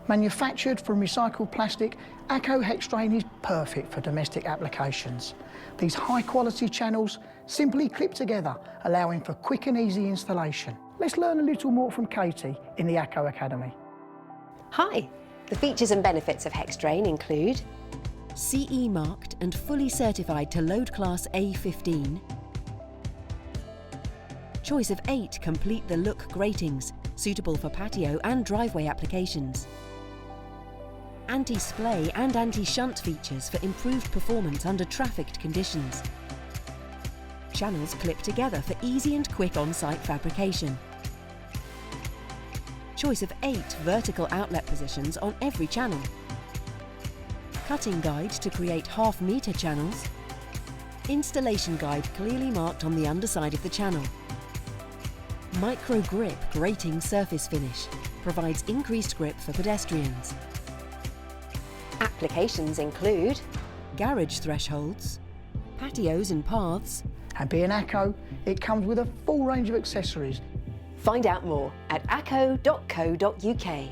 Manufactured from recycled plastic, ACO HexDrain is perfect for domestic applications. These high-quality channels simply clip together, allowing for quick and easy installation. Let's learn a little more from Katie in the ACO Academy. Hi! The features and benefits of HexDrain include CE marked and fully certified to load class A15. Choice of 8 complete the look gratings, suitable for patio and driveway applications. Anti-splay and anti-shunt features for improved performance under trafficked conditions. Channels clip together for easy and quick on-site fabrication. Choice of 8 vertical outlet positions on every channel. Cutting guide to create half-metre channels. Installation guide clearly marked on the underside of the channel. Micro grip grating surface finish provides increased grip for pedestrians. applications include Garage thresholds, patios and paths. And being ACO, it comes with a full range of accessories. Find out more at aco.co.uk.